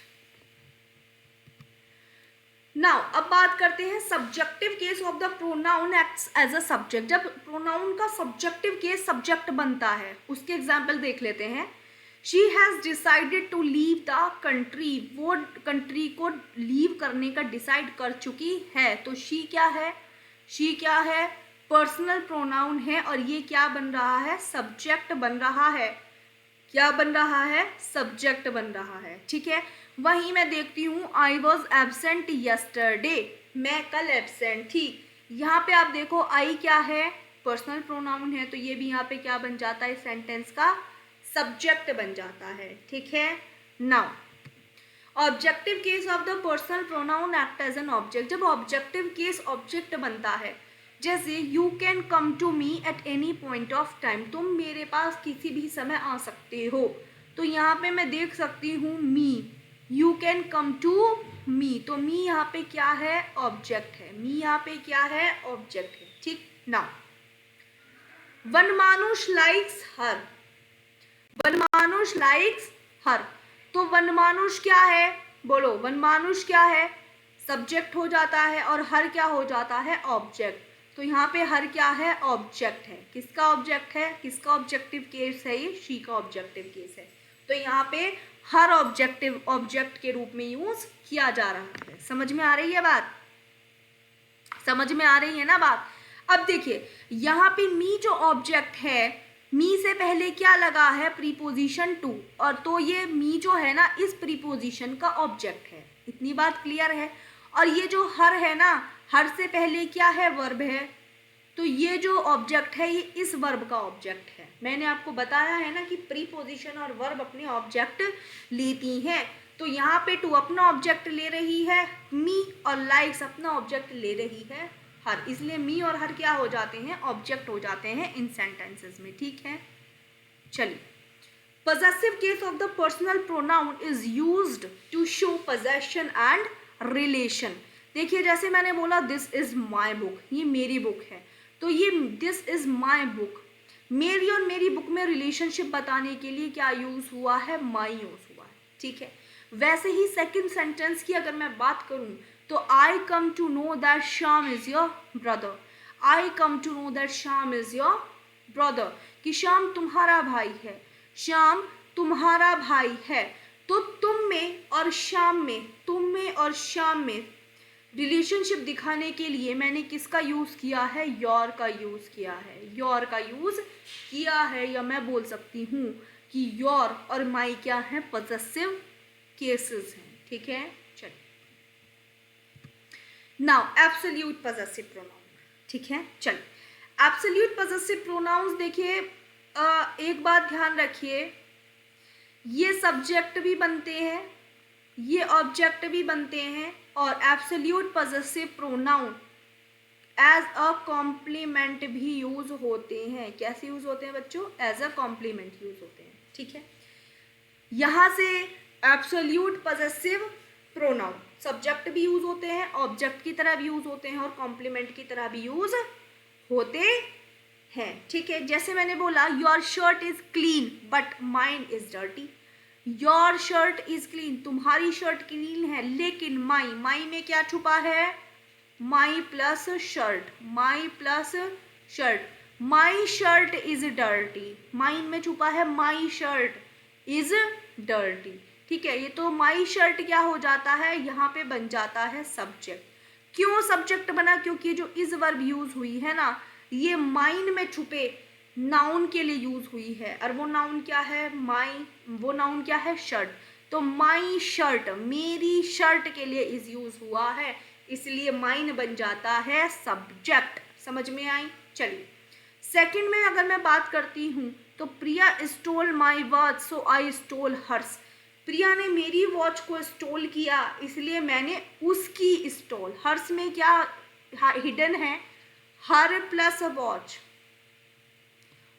Speaker 1: नाउ अब बात करते हैं subjective case of the pronoun acts as a subject. जब प्रोनाउन का सब्जेक्टिव केस सब्जेक्ट बनता है, उसके एग्जाम्पल देख लेते हैं. She has decided to leave the country. वो कंट्री को लीव करने का डिसाइड कर चुकी है. तो शी क्या है? शी क्या है? पर्सनल प्रोनाउन है और ये क्या बन रहा है? सब्जेक्ट बन रहा है. क्या बन रहा है? सब्जेक्ट बन रहा है. ठीक है. वहीं मैं देखती हूँ आई वॉज एबसेंट यस्टरडे. मैं कल एबसेंट थी. यहाँ पे आप देखो आई क्या है? पर्सनल प्रोनाउन है. तो ये भी यहाँ पे क्या बन जाता है? सेंटेंस का सब्जेक्ट बन जाता है. ठीक है. Now objective case of the personal pronoun act as an object. जब ऑब्जेक्टिव केस ऑब्जेक्ट बनता है, जैसे you can come to me at any point of time. तुम मेरे पास किसी भी समय आ सकते हो. तो यहाँ पे मैं देख सकती हूँ me. You can come to me. तो मी यहाँ पे क्या है? ऑब्जेक्ट है. मी यहाँ पे क्या है? ऑब्जेक्ट है. ठीक. नाउ वनमानुष लाइक्स हर. वनमानुष लाइक्स हर. तो वनमानुष क्या है? बोलो, वनमानुष क्या है? सब्जेक्ट हो जाता है और हर क्या हो जाता है? ऑब्जेक्ट. तो यहाँ पे हर क्या है? ऑब्जेक्ट है. किसका ऑब्जेक्ट है? किसका ऑब्जेक्टिव केस है? ये शी का ऑब्जेक्टिव केस है. तो यहाँ पे हर ऑब्जेक्टिव ऑब्जेक्ट के रूप में यूज किया जा रहा है. समझ में आ रही है बात? समझ में आ रही है ना बात? अब देखिए यहाँ पे मी जो ऑब्जेक्ट है, मी से पहले क्या लगा है? Preposition to. और तो ये मी जो है ना, इस प्रीपोजिशन का ऑब्जेक्ट है. इतनी बात क्लियर है. और ये जो हर है ना, हर से पहले क्या है? वर्ब है. तो ये जो ऑब्जेक्ट है ये इस वर्ब का ऑब्जेक्ट है. मैंने आपको बताया है ना कि प्रीपोजिशन और वर्ब अपने ऑब्जेक्ट लेती हैं. तो यहाँ पे टू अपना ऑब्जेक्ट ले रही है मी और लाइक्स अपना ऑब्जेक्ट ले रही है हर. इसलिए मी और हर क्या हो जाते हैं? ऑब्जेक्ट हो जाते हैं इन सेंटेंसेस में. ठीक है. चलिए, possessive case of the personal pronoun is used to show possession and relation. देखिए जैसे मैंने बोला दिस इज माई बुक, ये मेरी बुक है. तो ये दिस इज माई बुक, मेरी और मेरी बुक में रिलेशनशिप बताने के लिए क्या यूज हुआ है? माई यूज हुआ है. ठीक है. वैसे ही सेकंड सेंटेंस की अगर मैं बात करूं तो I come to know that Shyam is your brother. I come to know that Shyam is your brother, कि श्याम तुम्हारा भाई है. श्याम तुम्हारा भाई है. तो तुम में और श्याम में, तुम में और श्याम में रिलेशनशिप दिखाने के लिए मैंने किसका यूज किया है? योर का यूज किया है. योर का यूज किया है, या मैं बोल सकती हूँ कि योर और माई क्या है? पॉसेसिव केसेस हैं. ठीक है. चलिए, नाउ एब्सोल्यूट पॉसेसिव प्रोनाउन. ठीक है. चलिए, एब्सोल्यूट पॉसेसिव प्रोनाउंस देखिए, एक बात ध्यान रखिए, ये सब्जेक्ट भी बनते हैं, ये ऑब्जेक्ट भी बनते हैं. और absolute possessive pronoun as a complement भी यूज होते हैं. कैसे यूज होते हैं बच्चों? एज अ कॉम्प्लीमेंट यूज होते हैं. ठीक है. यहाँ से एब्सोल्यूट पॉजेसिव प्रोनाउन सब्जेक्ट भी यूज होते हैं, ऑब्जेक्ट की तरह भी यूज होते हैं और कॉम्प्लीमेंट की तरह भी यूज होते हैं, ठीक है। जैसे मैंने बोला your shirt is clean but mine is dirty. Your shirt is clean, तुम्हारी शर्ट क्लीन है, लेकिन माई में क्या छुपा है? माई plus shirt, my plus shirt. My shirt is dirty, mine में छुपा है माई शर्ट इज डर्टी, ठीक है। ये तो माई शर्ट क्या हो जाता है, यहाँ पे बन जाता है सब्जेक्ट। क्यों सब्जेक्ट बना? क्योंकि जो इज वर्ब यूज हुई है ना, ये माइन में छुपे नाउन के लिए यूज हुई है, और वो नाउन क्या है? माई। वो नाउन क्या है? शर्ट। तो माई शर्ट, मेरी शर्ट के लिए इज यूज हुआ है, इसलिए माइन बन जाता है सब्जेक्ट। समझ में आई? चलिए सेकंड में अगर मैं बात करती हूँ तो Priya stole my watch so I stole hers. Priya ने मेरी वॉच को स्टोल किया, इसलिए मैंने उसकी स्टोल। हर्स में क्या हिडन है? हर प्लस वॉच,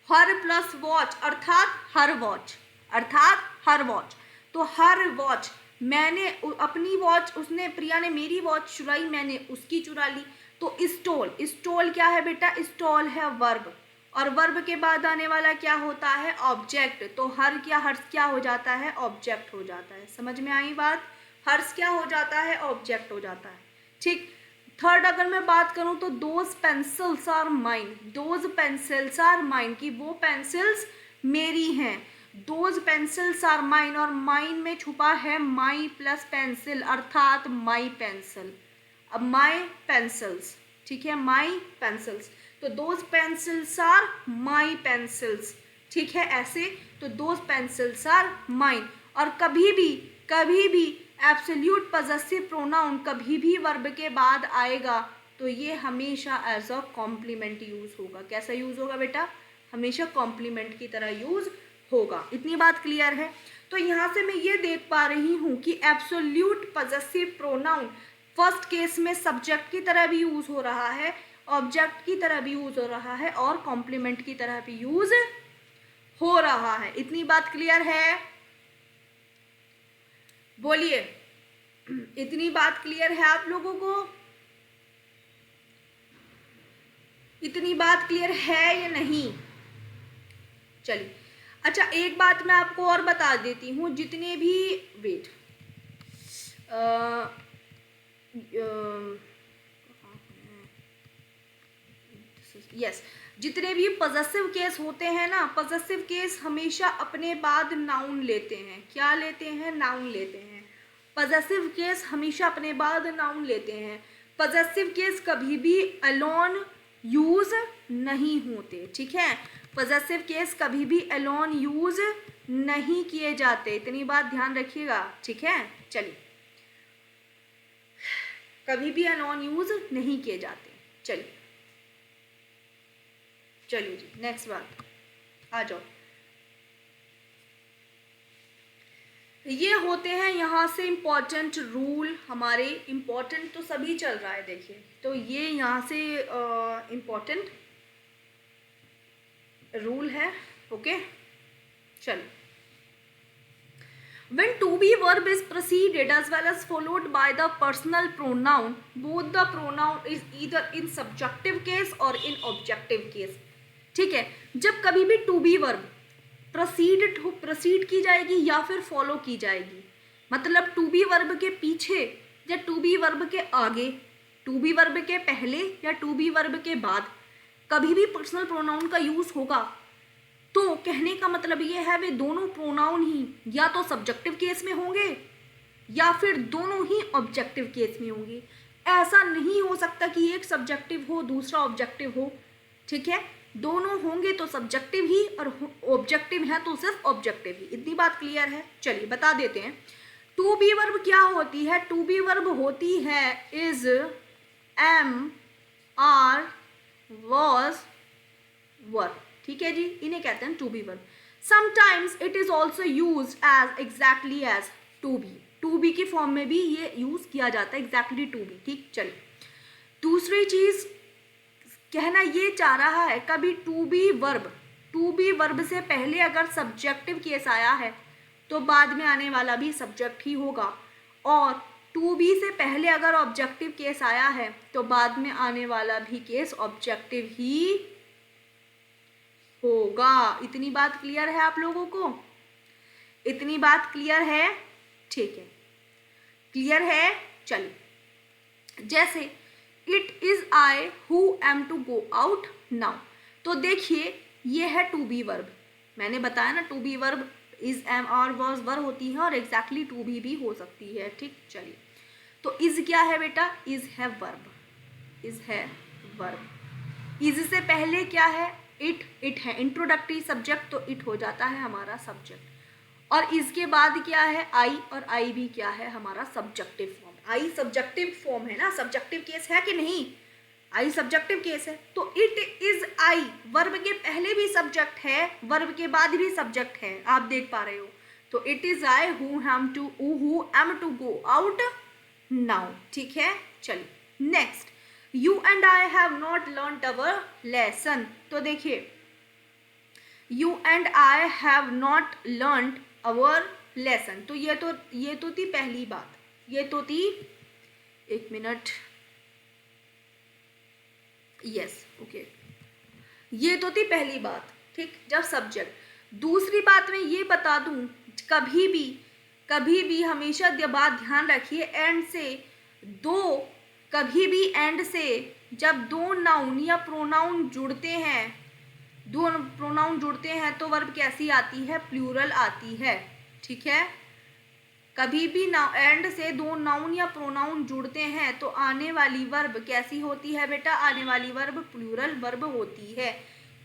Speaker 1: हर प्लस वॉच अर्थात हर वॉच, अर्थात हर वॉच। तो हर वॉच, मैंने अपनी वॉच, उसने प्रिया ने मेरी वॉच चुराई, मैंने उसकी चुरा ली। तो स्टोल, स्टोल क्या है बेटा? स्टोल है वर्ब, और वर्ब के बाद आने वाला क्या होता है? ऑब्जेक्ट। तो हर्ष क्या हो जाता है? ऑब्जेक्ट हो जाता है। समझ में आई बात? हर्ष क्या हो जाता है? ऑब्जेक्ट हो जाता है, ठीक। थर्ड अगर मैं बात करूं तो those pencils are mine, those pencils are mine, की वो पेंसिल्स मेरी हैं। दोज पेंसिल्स आर माइन, और माइन में छुपा है माई प्लस पेंसिल अर्थात माई पेंसिल। अब माई पेंसिल्स, ठीक है, माई पेंसिल्स। तो those pencils are my pencils, ठीक है, ऐसे। तो दोज पेंसिल्स आर माइन। और कभी भी एब्सोल्यूट पॉजेसिव प्रोनाउन कभी भी वर्ब के बाद आएगा तो ये हमेशा एज अ कॉम्प्लीमेंट यूज होगा। कैसा यूज होगा बेटा? हमेशा कॉम्प्लीमेंट की तरह यूज होगा। इतनी बात क्लियर है? तो यहाँ से मैं ये देख पा रही हूँ कि absolute possessive pronoun first case में सब्जेक्ट की तरह भी यूज हो रहा है, ऑब्जेक्ट की तरह भी यूज हो रहा है, और कॉम्प्लीमेंट की तरह भी यूज हो रहा है। इतनी बात क्लियर है? बोलिए, इतनी बात क्लियर है आप लोगों को? इतनी बात क्लियर है या नहीं? चलिए, अच्छा एक बात मैं आपको और बता देती हूँ। जितने भी वेट यस, जितने भी पॉजेसिव केस होते हैं ना, पॉजेसिव केस हमेशा अपने बाद नाउन लेते हैं। क्या लेते हैं? नाउन लेते हैं। पॉजेसिव केस हमेशा अपने बाद नाउन लेते हैं। पॉजेसिव केस कभी भी अलोन यूज नहीं होते, ठीक है। पॉजेसिव केस कभी भी अलोन यूज नहीं किए जाते, इतनी बात ध्यान रखिएगा, ठीक है। चलिए, कभी भी अलोन यूज नहीं किए जाते। चलिए चलिए जी, नेक्स्ट बात आ जाओ। ये होते हैं यहाँ से इम्पॉर्टेंट रूल हमारे। इम्पॉर्टेंट तो सभी चल रहा है, देखिए। तो ये यहाँ से इम्पॉर्टेंट रूल है, ओके। चलो, when to be verb is preceded as well as followed by the personal pronoun, both the pronoun is either in subjunctive case or in objective case, ठीक है। जब कभी भी टू बी वर्ब प्रोसीड की जाएगी या फिर फॉलो की जाएगी, मतलब टू बी वर्ब के पीछे या टू बी वर्ब के आगे, टू बी वर्ब के पहले या टू बी वर्ब के बाद कभी भी पर्सनल प्रोनाउन का यूज होगा, तो कहने का मतलब ये है वे दोनों प्रोनाउन ही या तो सब्जेक्टिव केस में होंगे या फिर दोनों ही ऑब्जेक्टिव केस में होंगे। ऐसा नहीं हो सकता कि एक सब्जेक्टिव हो दूसरा ऑब्जेक्टिव हो, ठीक है। दोनों होंगे तो सब्जेक्टिव ही, और ऑब्जेक्टिव है तो सिर्फ ऑब्जेक्टिव ही। इतनी बात क्लियर है? चलिए बता देते हैं। टू बी वर्ब क्या होती है? टू बी वर्ब होती है is, am, are, was, were, ठीक है जी। इन्हें कहते हैं to be verb. Sometimes it is also use as exactly as to be, to be की फॉर्म में भी ये यूज किया जाता है, एग्जैक्टली टू बी, ठीक। चलिए, दूसरी चीज कहना ये चाह रहा है, कभी टू बी वर्ब से पहले अगर सब्जेक्टिव केस आया है तो बाद में आने वाला भी सब्जेक्ट ही होगा। और टू बी से पहले अगर ऑब्जेक्टिव केस आया है तो बाद में आने वाला भी केस ऑब्जेक्टिव ही होगा। इतनी बात क्लियर है आप लोगों को? इतनी बात क्लियर है? ठीक है, क्लियर है। चलिए, जैसे it is I who am to go out now, तो देखिए ये है टू बी वर्ब। मैंने बताया ना, to be verb is am और वॉज वर्ब होती है और एग्जैक्टली टू बी भी हो सकती है। ठीक, चलिए, तो इज क्या है बेटा? इज है वर्ब, इज है वर्ब। इज से पहले क्या है? इट, इट है इंट्रोडक्टरी सब्जेक्ट, तो इट हो जाता है हमारा सब्जेक्ट। और इसके बाद क्या है? आई, और आई भी क्या है? हमारा सब्जेक्टिव फॉर्म। आई सब्जेक्टिव फॉर्म है ना, सब्जेक्टिव केस है कि नहीं? आई सब्जेक्टिव केस है, तो इट इज आई वर्ब के पहले भी सब्जेक्ट है, वर्ब के बाद भी सब्जेक्ट है, आप देख पा रहे हो। तो it is I who am to go out now. ठीक है, चलिए next, you and I have not learned our lesson. तो देखिए, you and I have not learned our lesson, तो ये तो थी पहली बात, ये तो थी, एक मिनट, यस, ओके, ये तो थी पहली बात। ठीक, जब सब्जेक्ट। दूसरी बात मैं ये बता दूं, कभी भी हमेशा बात ध्यान रखिए, एंड से दो, कभी भी एंड से जब दो नाउन या प्रोनाउन जुड़ते हैं, दो प्रोनाउन जुड़ते हैं तो वर्ब कैसी आती है? प्लूरल आती है। ठीक है, कभी भी एंड से दो नाउन या प्रोनाउन जुड़ते हैं तो आने वाली वर्ब कैसी होती है बेटा? आने वाली वर्ब प्लूरल वर्ब होती है।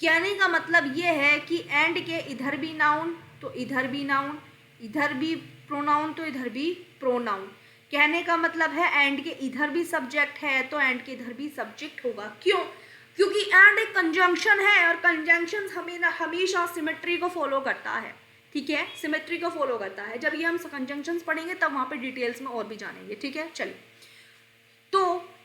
Speaker 1: कहने का मतलब ये है कि एंड के इधर भी नाउन तो इधर भी नाउन, इधर भी प्रोनाउन तो इधर भी प्रोनाउन। कहने का मतलब है एंड के इधर भी सब्जेक्ट है तो एंड के इधर भी सब्जेक्ट होगा। क्यों? क्योंकि एंड एक कंजंक्शन है और कंजंक्शन हमेशा सिमेट्री को फॉलो करता है। ठीक है, सिमेट्री को फॉलो करता है। जब ये हम कंजंक्शंस पढ़ेंगे तब वहां पे डिटेल्स में और भी जानेंगे। ठीक है, चलिए, तो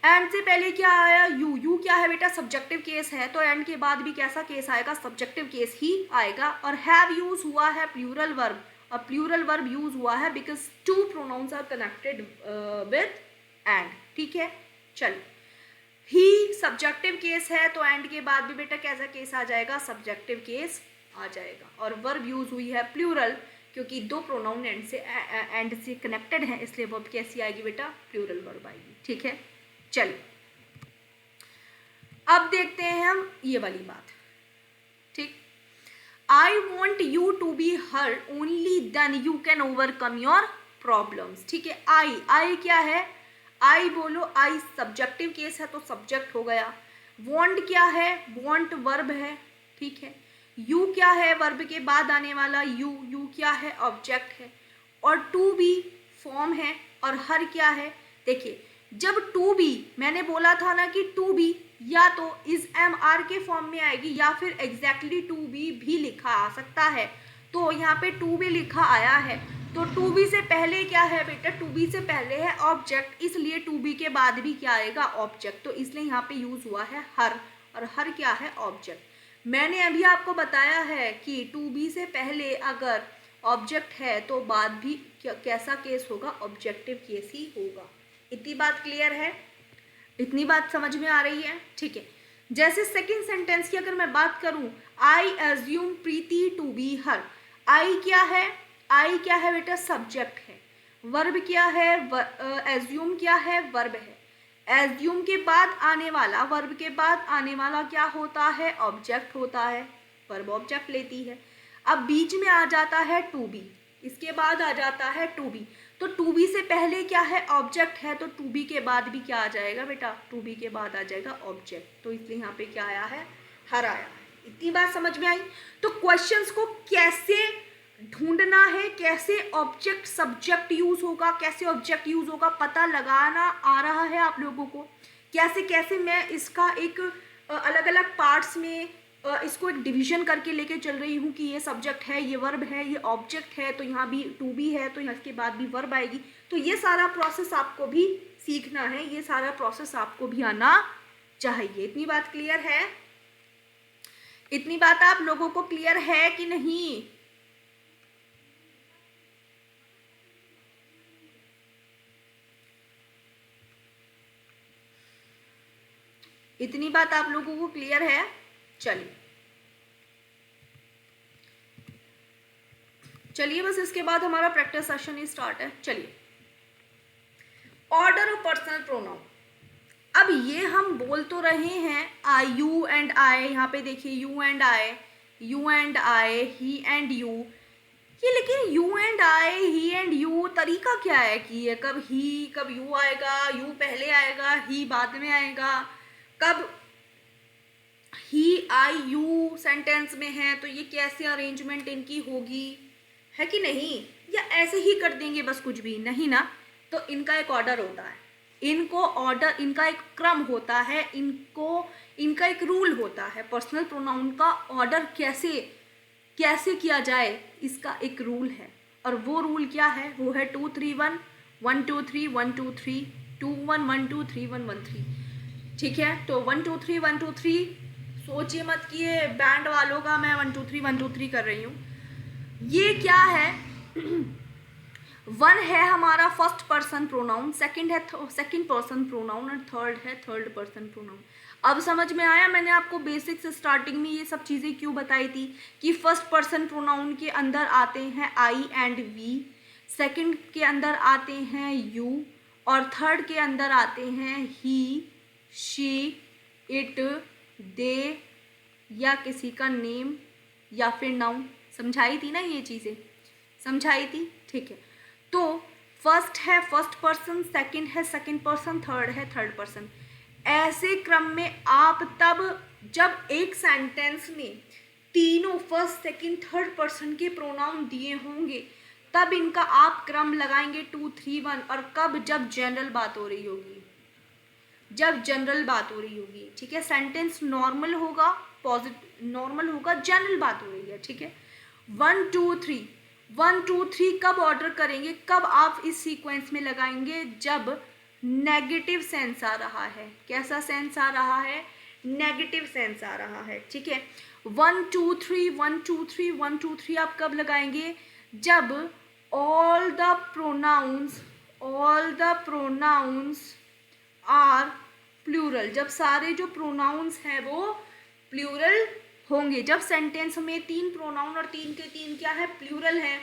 Speaker 1: एंड से पहले क्या आया? यू। यू क्या है बेटा? सब्जेक्टिव केस है, तो एंड के बाद भी कैसा केस आएगा? सब्जेक्टिव केस ही आएगा। और हैव यूज हुआ है प्लूरल वर्ब, और प्लूरल वर्ब यूज हुआ है because two pronouns are connected with and. ठीक है, चलिए, ही सब्जेक्टिव केस है तो एंड के बाद भी बेटा कैसा केस आ जाएगा? सब्जेक्टिव केस आ जाएगा। और वर्ब यूज हुई है प्लूरल, क्योंकि दो प्रोनाउन एंड से कनेक्टेड है, इसलिए वर्ब कैसी आएगी बेटा? प्लूरल वर्ब आएगी। ठीक है, चलिए, अब देखते हैं हम ये वाली बात। ठीक, I want you to be here only then you can overcome your problems. ठीक है, आई क्या है? आई बोलो, आई सब्जेक्टिव केस है तो सब्जेक्ट हो गया। वॉन्ट क्या है? वॉन्ट वर्ब है। ठीक है, यू क्या है? वर्ब के बाद आने वाला यू। यू क्या है? ऑब्जेक्ट है। और टू बी फॉर्म है। और हर क्या है? देखिए, जब टू बी, मैंने बोला था ना कि टू बी या तो इज एम आर के फॉर्म में आएगी या फिर एग्जैक्टली टू बी भी लिखा आ सकता है। तो यहाँ पे टू बी लिखा आया है, तो टू बी से पहले क्या है बेटा? टू बी से पहले है ऑब्जेक्ट, इसलिए टू बी के बाद भी क्या आएगा? ऑब्जेक्ट। तो इसलिए यहाँ पे यूज हुआ है हर, और हर क्या है? ऑब्जेक्ट। मैंने अभी आपको बताया है कि टू बी से पहले अगर ऑब्जेक्ट है तो बाद भी कैसा केस होगा? ऑब्जेक्टिव केस ही होगा। इतनी बात क्लियर है? इतनी बात समझ में आ रही है? ठीक है, जैसे सेकंड सेंटेंस की अगर मैं बात करूं, I assume Preeti to be her. I क्या है? आई क्या है बेटा? सब्जेक्ट है। वर्ब क्या है? एज्यूम क्या है? वर्ब है। एज्यूम के बाद आने वाला, वर्ब के बाद आने वाला क्या होता है? ऑब्जेक्ट होता है। वर्ब ऑब्जेक्ट लेती है। अब बीच में आ जाता है टू बी, इसके बाद आ जाता है टू बी। तो टू बी से पहले क्या है? ऑब्जेक्ट है, तो टू बी के बाद भी क्या आ जाएगा बेटा? टू बी के बाद आ जाएगा ऑब्जेक्ट। तो इसलिए यहाँ पे क्या आया है? हर आया है। इतनी बात समझ में आई? तो क्वेश्चंस को कैसे ढूंढना है, कैसे ऑब्जेक्ट सब्जेक्ट यूज होगा, कैसे ऑब्जेक्ट यूज होगा, पता लगाना आ रहा है आप लोगों को? कैसे कैसे मैं इसका एक अलग अलग पार्ट्स में इसको एक डिवीजन करके लेके चल रही हूँ कि ये सब्जेक्ट है, ये वर्ब है, ये ऑब्जेक्ट है, तो यहाँ भी टू बी है तो इसके बाद भी वर्ब आएगी। तो ये सारा प्रोसेस आपको भी सीखना है, ये सारा प्रोसेस आपको भी आना चाहिए। इतनी बात क्लियर है? इतनी बात आप लोगों को क्लियर है कि नहीं? इतनी बात आप लोगों को क्लियर है? चलिए चलिए, बस इसके बाद हमारा प्रैक्टिस सेशन ही स्टार्ट है। चलिए, ऑर्डर ऑफ पर्सनल प्रोनाउन। अब ये हम बोल तो रहे हैं यू एंड आई, यहाँ पे देखिए you and I, you and I, he and you, ये लेकिन you and I, he and you, तरीका क्या है कि ये कब ही कब यू आएगा, यू पहले आएगा, ही बाद में आएगा, कब ही आई यू सेंटेंस में है तो ये कैसे अरेंजमेंट इनकी होगी, है कि नहीं, या ऐसे ही कर देंगे बस कुछ भी नहीं ना। तो इनका एक ऑर्डर होता है, इनको ऑर्डर, इनका एक क्रम होता है, इनका एक रूल होता है। पर्सनल प्रोनाउन का ऑर्डर कैसे कैसे किया जाए, इसका एक रूल है। और वो रूल क्या है? वो है 2 3 1 1 2 3 1 2 3 2 1 1 2 3 1 1 3। ठीक है, तो 1 2 3 1 2 3, सोचिए मत कि ये बैंड वालों का मैं 1 2 3 1 2 3 कर रही हूँ। ये क्या है? 1 है हमारा फर्स्ट पर्सन प्रोनाउन, सेकंड है सेकंड पर्सन प्रोनाउन, और थर्ड है थर्ड पर्सन प्रोनाउन। अब समझ में आया? मैंने आपको बेसिक्स स्टार्टिंग में ये सब चीज़ें क्यों बताई थी कि फर्स्ट पर्सन प्रोनाउन के अंदर आते हैं आई एंड वी, सेकंड के अंदर आते हैं यू, और थर्ड के अंदर आते हैं ही, शी, इट, दे, या किसी का नेम या फिर नाउन। समझाई थी ना ये चीज़ें? समझाई थी, ठीक है। तो फर्स्ट है फर्स्ट पर्सन, सेकंड है सेकंड पर्सन, थर्ड है थर्ड पर्सन। ऐसे क्रम में आप तब जब एक सेंटेंस में तीनों फर्स्ट सेकंड थर्ड पर्सन के प्रोनाउन दिए होंगे तब इनका आप क्रम लगाएंगे 2 3 1। और कब? जब जनरल बात हो रही होगी, जब जनरल बात हो रही होगी, ठीक है। सेंटेंस नॉर्मल होगा, पॉजिटिव नॉर्मल होगा, जनरल बात हो रही है, ठीक है। 1 2 3 1 2 3 कब ऑर्डर करेंगे, कब आप इस सीक्वेंस में लगाएंगे? जब नेगेटिव सेंस आ रहा है। कैसा सेंस आ रहा है? नेगेटिव सेंस आ रहा है, ठीक है। 1 2 3 1 2 3 1 2 3 आप कब लगाएंगे? जब all the pronouns are plural, जब सारे जो प्रोनाउंस हैं वो प्लूरल होंगे। जब सेंटेंस में 3 प्रोनाउन और 3 के 3 क्या है? प्लूरल है,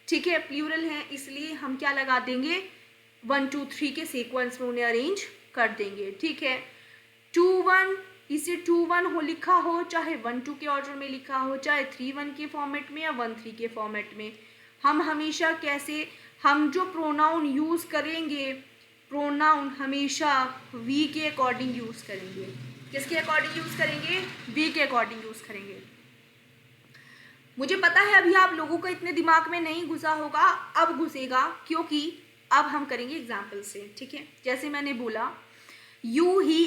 Speaker 1: ठीक है, प्लूरल है। इसलिए हम क्या लगा देंगे? 1 2 3 के सीक्वेंस में उन्हें अरेंज कर देंगे, ठीक है। 2 1, इसे 2 1 हो लिखा हो, चाहे 1 2 के ऑर्डर में लिखा हो, चाहे 3 1 के फॉर्मेट में या 1 3 के फॉर्मेट में। हम हमेशा कैसे, हम जो प्रोनाउन यूज़ करेंगे, प्रोनाउन हमेशा वी के अकॉर्डिंग यूज़ करेंगे। किसके अकॉर्डिंग यूज़ करेंगे? वी के अकॉर्डिंग यूज़ करेंगे। मुझे पता है अभी आप लोगों को इतने दिमाग में नहीं घुसा होगा, अब घुसेगा, क्योंकि अब हम करेंगे एग्जाम्पल से, ठीक है। जैसे मैंने बोला यू, ही